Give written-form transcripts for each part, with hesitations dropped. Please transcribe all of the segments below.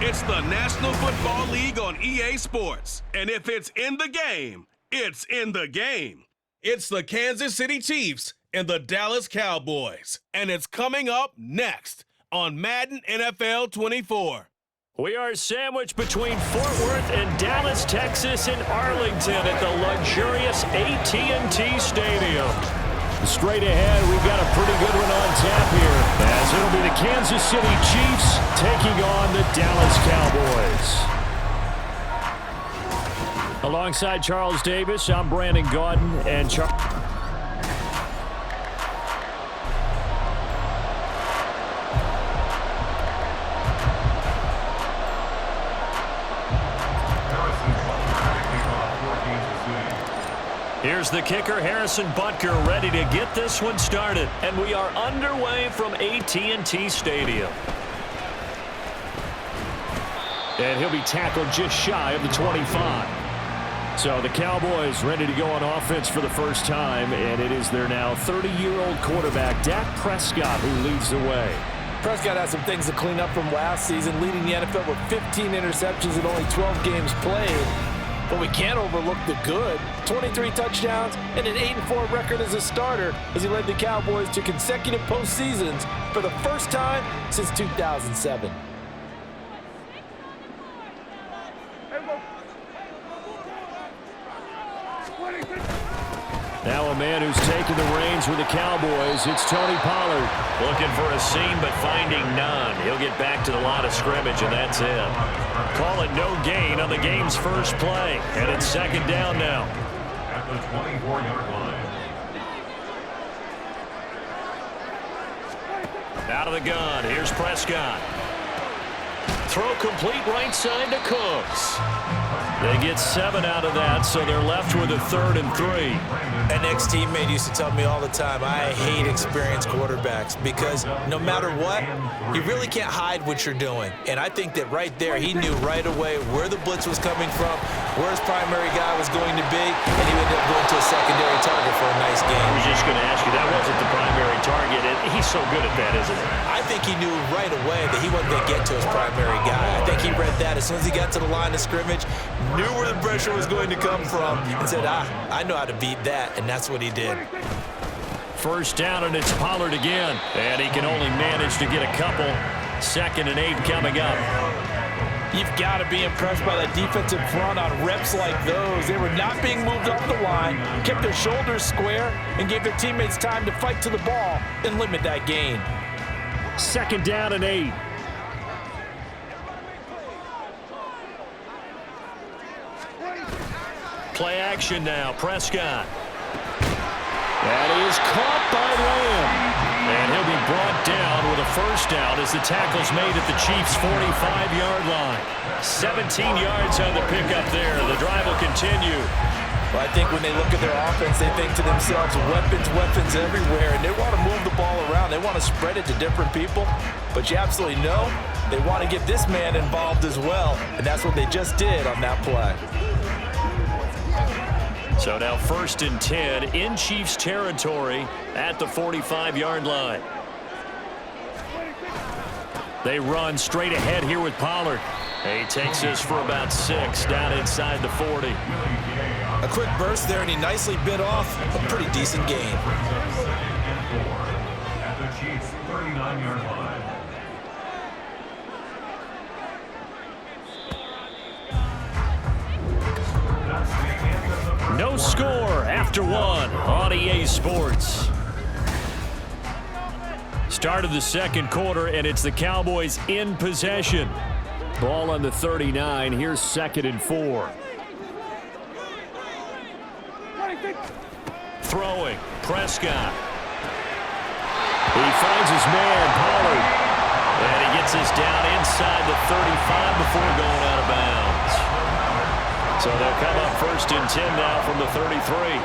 It's the National Football League on EA Sports. And if it's in the game, it's in the game. It's the Kansas City Chiefs and the Dallas Cowboys. And it's coming up next on Madden NFL 24. We are sandwiched between Fort Worth and Dallas, Texas, and Arlington at the luxurious AT&T Stadium. Straight ahead, we've got a pretty good one on tap here, as it'll be the Kansas City Chiefs taking on the Dallas Cowboys. Alongside Charles Davis, I'm Brandon Gaudin, and Here's the kicker, Harrison Butker, ready to get this one started. And we are underway from AT&T Stadium. And he'll be tackled just shy of the 25. So the Cowboys ready to go on offense for the first time, and it is their now 30-year-old quarterback, Dak Prescott, who leads the way. Prescott has some things to clean up from last season, leading the NFL with 15 interceptions and only 12 games played. But we can't overlook the good. 23 touchdowns and an 8-4 record as a starter as he led the Cowboys to consecutive postseasons for the first time since 2007. Now a man who's taken the reins with the Cowboys, it's Tony Pollard. Looking for a seam, but finding none. He'll get back to the line of scrimmage, and that's it. Call it no gain on the game's first play, and it's second down now. At the 24-yard line. Out of the gun, here's Prescott. Throw complete right side to Cooks. They get 7 out of that, so they're left with a 3rd and 3. An ex-teammate used to tell me all the time, I hate experienced quarterbacks because no matter what, you really can't hide what you're doing. And I think that right there, he knew right away where the blitz was coming from, where his primary guy was going to be, and he ended up going to a secondary target for a nice game. I was just going to ask you, that wasn't the primary target, and he's so good at that, isn't he? I think he knew right away that he wasn't going to get to his primary guy. I think he read that as soon as he got to the line of scrimmage, knew where the pressure was going to come from, and said, I know how to beat that, and that's what he did. First down, and it's Pollard again, and he can only manage to get a couple. 2nd and 8 coming up. You've got to be impressed by that defensive front on reps like those. They were not being moved off the line, kept their shoulders square, and gave their teammates time to fight to the ball and limit that gain. 2nd down and 8. Play action now, Prescott. That is caught by Lamb. And he'll be brought down with a first down as the tackle's made at the Chiefs' 45-yard line. 17 yards on the pickup there. The drive will continue. Well, I think when they look at their offense, they think to themselves, weapons everywhere, and they want to move the ball around. They want to spread it to different people. But you absolutely know they want to get this man involved as well, and that's what they just did on that play. So now 1st and 10 in Chiefs territory at the 45-yard line. They run straight ahead here with Pollard. He takes this for about 6 down inside the 40. A quick burst there, and he nicely bit off a pretty decent gain. At the Chiefs' 39-yard line. No score after 1 on EA Sports. Start of the second quarter, and it's the Cowboys in possession. Ball on the 39. Here's 2nd and 4. Throwing, Prescott. He finds his man, Pollard. And he gets us down inside the 35 before going out of bounds. So they'll come up 1st and 10 now from the 33.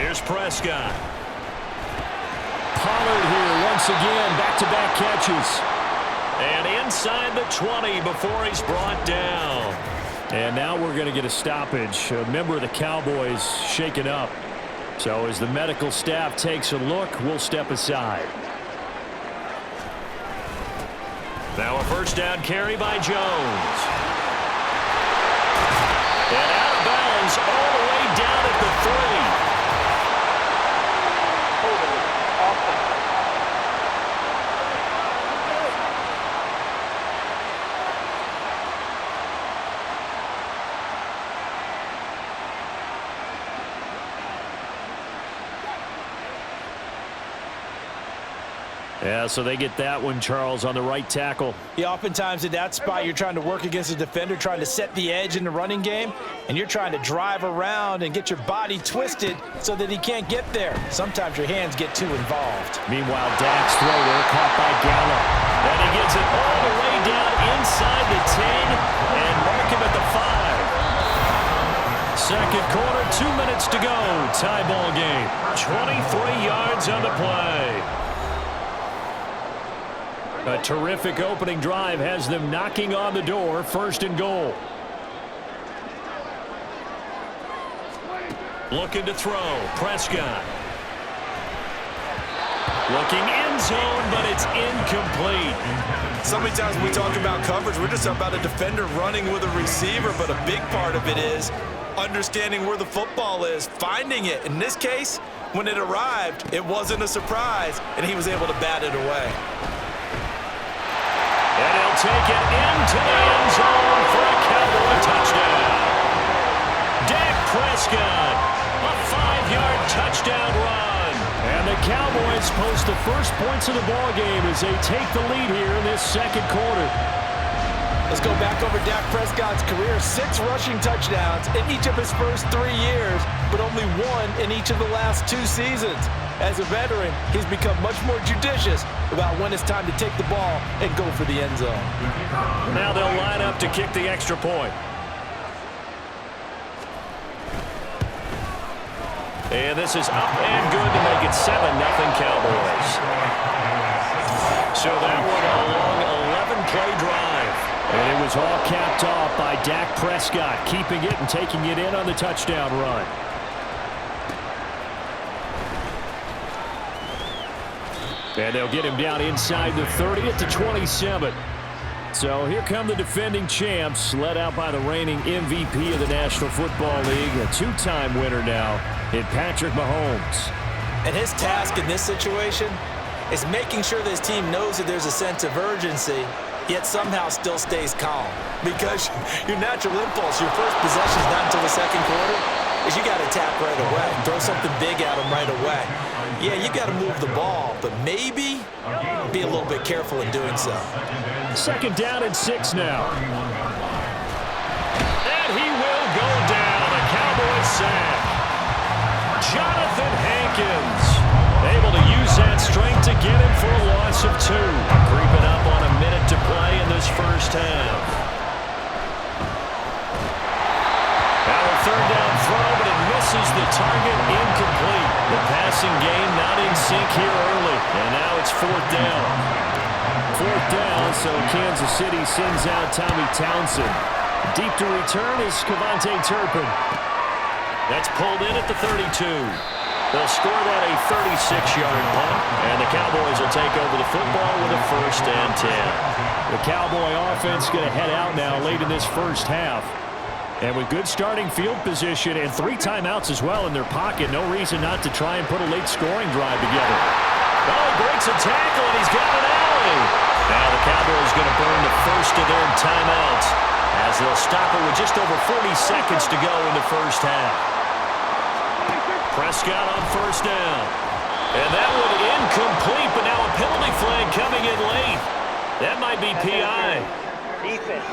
Here's Prescott. Pollard here once again, back-to-back catches. And inside the 20 before he's brought down. And now we're going to get a stoppage. A member of the Cowboys shaken up. So as the medical staff takes a look, we'll step aside. Now a first down carry by Jones. And out of bounds all the way down at the 3. Yeah, so they get that one, Charles, on the right tackle. Yeah, oftentimes in that spot, you're trying to work against a defender, trying to set the edge in the running game, and you're trying to drive around and get your body twisted so that he can't get there. Sometimes your hands get too involved. Meanwhile, Dak's throw there caught by Gallup. And he gets it all the way down inside the 10 and mark him at the 5. Second quarter, 2 minutes to go. Tie ball game. 23 yards on the play. A terrific opening drive has them knocking on the door. First and goal. Looking to throw. Prescott. Looking end zone, but it's incomplete. So many times when we talk about coverage, we're just about a defender running with a receiver, but a big part of it is understanding where the football is, finding it. In this case, when it arrived, it wasn't a surprise, and he was able to bat it away. And he'll take it into the end zone for a Cowboy touchdown. Dak Prescott, a 5-yard touchdown run. And the Cowboys post the first points of the ballgame as they take the lead here in this second quarter. Let's go back over Dak Prescott's career. 6 rushing touchdowns in each of his first 3 years, but only 1 in each of the last 2 seasons. As a veteran, he's become much more judicious about when it's time to take the ball and go for the end zone. Now they'll line up to kick the extra point. And this is up and good to make it 7-0 Cowboys. So that one a long 11-play drive. And it was all capped off by Dak Prescott, keeping it and taking it in on the touchdown run. And they'll get him down inside the 30 at the 27. So here come the defending champs, led out by the reigning MVP of the National Football League, a 2-time winner now in Patrick Mahomes. And his task in this situation is making sure that his team knows that there's a sense of urgency, yet somehow still stays calm. Because your natural impulse, your first possession is not until the second quarter, is you got to attack right away. Throw something big at them right away. Yeah, you got to move the ball, but maybe be a little bit careful in doing so. Second down and 6 now. And he will go down. A Cowboys sack. Jonathan Hankins able to use that strength to get him for a loss of 2. Creeping up on a minute to play in this first half. Now a third down throw, but it misses the target, incomplete. The passing game not in sync here early, and now it's 4th down. 4th down, so Kansas City sends out Tommy Townsend. Deep to return is Cavante Turpin. That's pulled in at the 32. They'll score that a 36-yard punt, and the Cowboys will take over the football with a 1st and 10. The Cowboy offense going to head out now late in this first half. And with good starting field position and 3 timeouts as well in their pocket, no reason not to try and put a late scoring drive together. Oh, he breaks a tackle, and he's got an alley. Now the Cowboys going to burn the first of their timeouts as they'll stop it with just over 40 seconds to go in the first half. Prescott on 1st down. And that one incomplete, but now a penalty flag coming in late. That might be PI. Defense.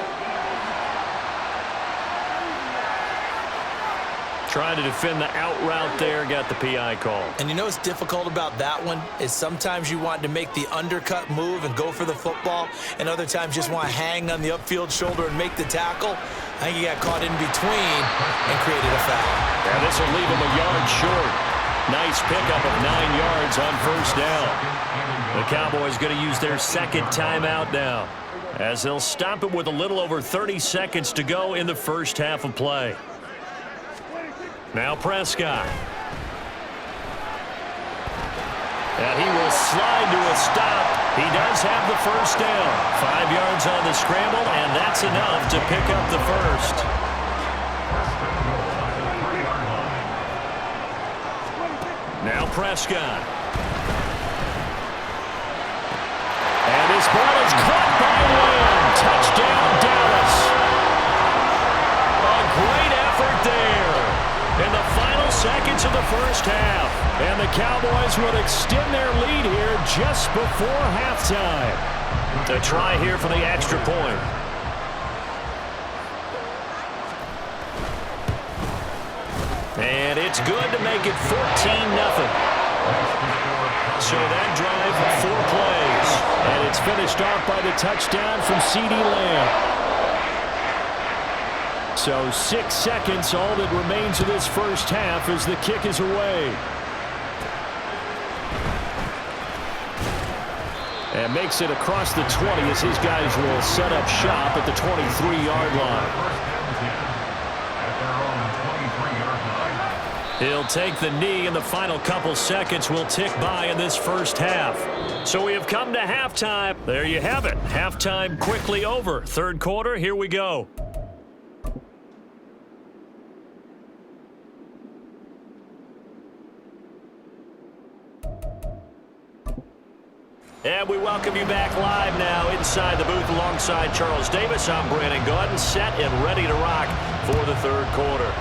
Trying to defend the out route there, got the PI call. And you know what's difficult about that one is sometimes you want to make the undercut move and go for the football, and other times you just want to hang on the upfield shoulder and make the tackle. I think he got caught in between and created a foul. Yeah, this will leave him a yard short. Nice pickup of 9 yards on 1st down. The Cowboys going to use their 2nd timeout now, as they'll stop it with a little over 30 seconds to go in the first half of play. Now Prescott. And he will slide to a stop He does have the first down. 5 yards on the scramble, and that's enough to pick up the first. Now Prescott. And his ball is caught by Lamb. Touchdown, Dallas. A great effort there in the final seconds of the first half. And the Cowboys will extend their lead here just before halftime. To try here for the extra point. And it's good to make it 14-0. So that drive, 4 plays. And it's finished off by the touchdown from CeeDee Lamb. So 6 seconds, all that remains of this first half as the kick is away. And makes it across the 20 as his guys will set up shop at the 23-yard line. He'll take the knee, and the final couple seconds will tick by in this first half. So we have come to halftime. There you have it. Halftime quickly over. Third quarter, here we go. And we welcome you back live now inside the booth alongside Charles Davis. I'm Brandon Gaudin, set and ready to rock for the third quarter.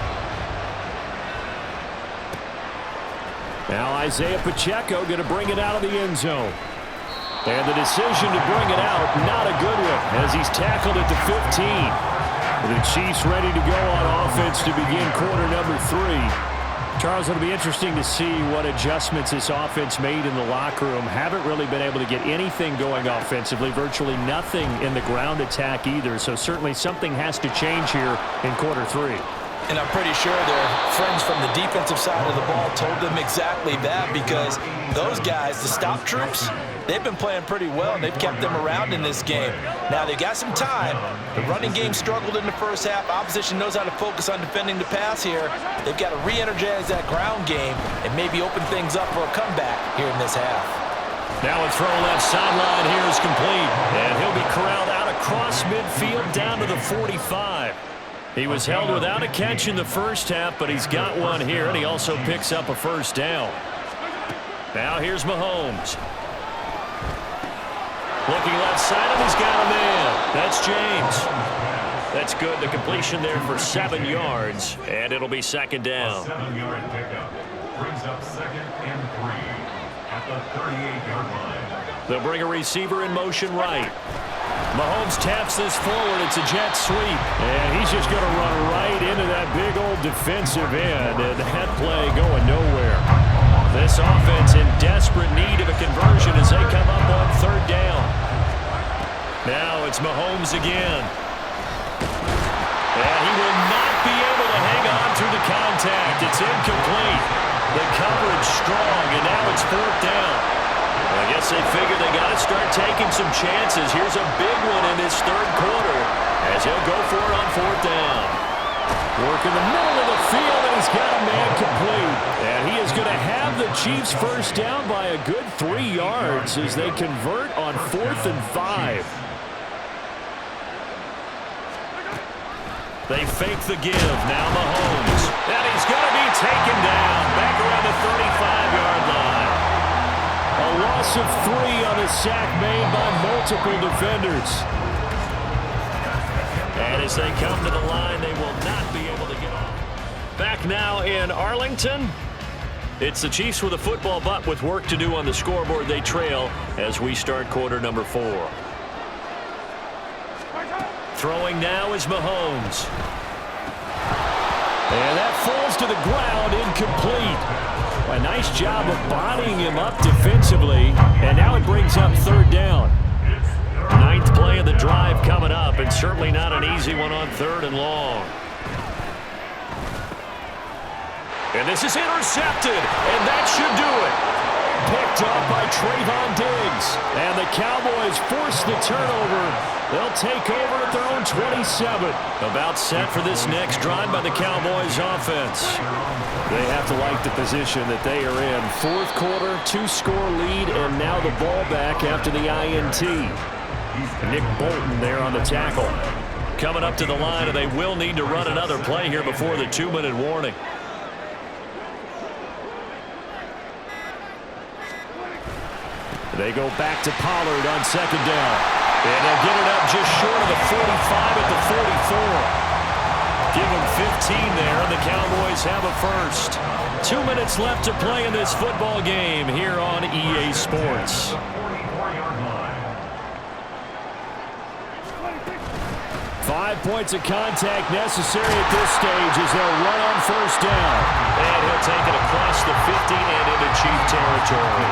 Now Isaiah Pacheco going to bring it out of the end zone. And the decision to bring it out, not a good one, as he's tackled at the 15. The Chiefs ready to go on offense to begin quarter number 3. Charles, it'll be interesting to see what adjustments this offense made in the locker room. Haven't really been able to get anything going offensively, virtually nothing in the ground attack either. So certainly something has to change here in quarter 3. And I'm pretty sure their friends from the defensive side of the ball told them exactly that, because those guys, the stop troops, they've been playing pretty well, and they've kept them around in this game. Now, they got some time. The running game struggled in the first half. Opposition knows how to focus on defending the pass here. They've got to re-energize that ground game and maybe open things up for a comeback here in this half. Now a throw left sideline here is complete, and he'll be corralled out across midfield down to the 45. He was held without a catch in the first half, but he's got one here, and he also picks up a first down. Now here's Mahomes. Looking left side, and he's got a man. That's James. That's good. The completion there for 7 yards, and it'll be second down. A 7-yard pickup brings up 2nd and 3 at the 38-yard line. They'll bring a receiver in motion right. Mahomes taps this forward. It's a jet sweep. And he's just going to run right into that big old defensive end. And that play going nowhere. This offense in desperate need of a conversion as they come up on third down. Now it's Mahomes again. And he will not be able to hang on through the contact. It's incomplete. The coverage strong, and now it's fourth down. I guess they figure they got to start taking some chances. Here's a big one in this third quarter as he'll go for it on fourth down. Work in the middle of the field, and he's got a man complete. And he is going to have the Chiefs first down by a good 3 yards as they convert on 4th and 5. They fake the give. Now Mahomes. And he's going to be taken down back around the 35-yard line. A loss of 3 on a sack made by multiple defenders. And as they come to the line, they will not be able to get off. Back now in Arlington. It's the Chiefs with a football, but with work to do on the scoreboard. They trail as we start quarter number 4. Throwing now is Mahomes. And that falls to the ground, incomplete. A nice job of bodying him up defensively, and now it brings up third down. 9th play of the drive coming up, and certainly not an easy one on 3rd and long. And this is intercepted, and that should do it. Picked up by Trayvon Diggs, and the Cowboys force the turnover. They'll take over at their own 27. About set for this next drive by the Cowboys offense. They have to like the position that they are in. Fourth quarter, 2-score lead, and now the ball back after the INT. Nick Bolton there on the tackle. Coming up to the line, and they will need to run another play here before the 2-minute warning. They go back to Pollard on second down. And they'll get it up just short of the 45 at the 44. Give them 15 there, and the Cowboys have a first. 2 minutes left to play in this football game here on EA Sports. 5 points of contact necessary at this stage as they'll run on first down. And he'll take it across the 50 and into Chief territory.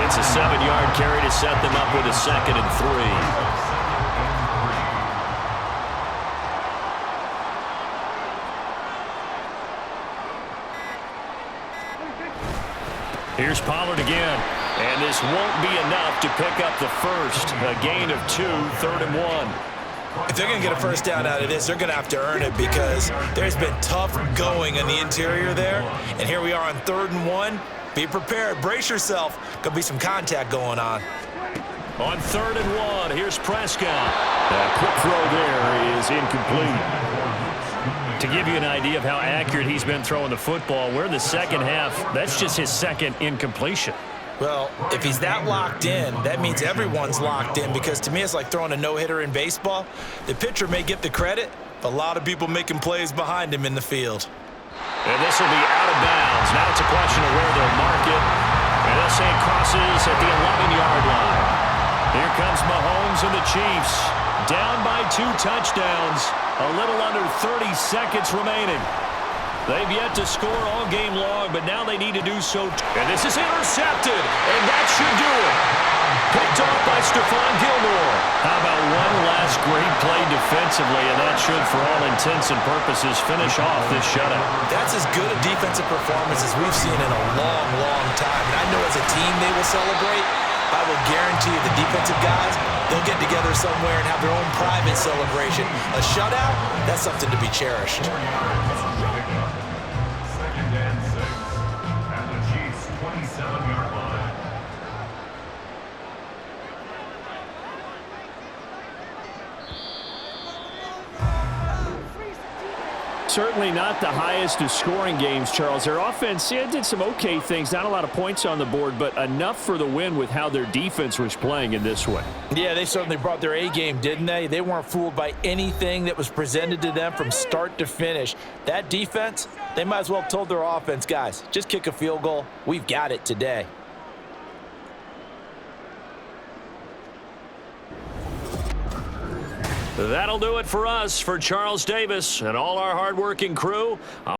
It's a 7-yard carry to set them up with a 2nd and 3. Here's Pollard again, and this won't be enough to pick up the first. A gain of 2, 3rd and 1. If they're going to get a first down out of this, they're going to have to earn it because there's been tough going in the interior there. And here we are on 3rd and 1. Be prepared. Brace yourself. Could be some contact going on. On 3rd and 1, here's Prescott. That quick throw there is incomplete. To give you an idea of how accurate he's been throwing the football, we're in the second half. That's just his 2nd incompletion. Well, if he's that locked in, that means everyone's locked in because to me it's like throwing a no-hitter in baseball. The pitcher may get the credit, but a lot of people making plays behind him in the field. And this will be out of bounds. Now it's a question of where they'll mark it. And they'll say it crosses at the 11-yard line. Here comes Mahomes and the Chiefs. Down by 2 touchdowns. A little under 30 seconds remaining. They've yet to score all game long, but now they need to do so. And this is intercepted, and that should do it. Picked off by Stephon Gilmore. How about one last great play defensively, and that should, for all intents and purposes, finish off this shutout. That's as good a defensive performance as we've seen in a long, long time. And I know as a team they will celebrate. I will guarantee you the defensive guys, they'll get together somewhere and have their own private celebration. A shutout, that's something to be cherished. Certainly not the highest of scoring games, Charles. Their offense did some okay things. Not a lot of points on the board, but enough for the win with how their defense was playing in this one. Yeah, they certainly brought their A-game, didn't they? They weren't fooled by anything that was presented to them from start to finish. That defense, they might as well have told their offense, guys, just kick a field goal. We've got it today. That'll do it for us. For Charles Davis and all our hardworking crew.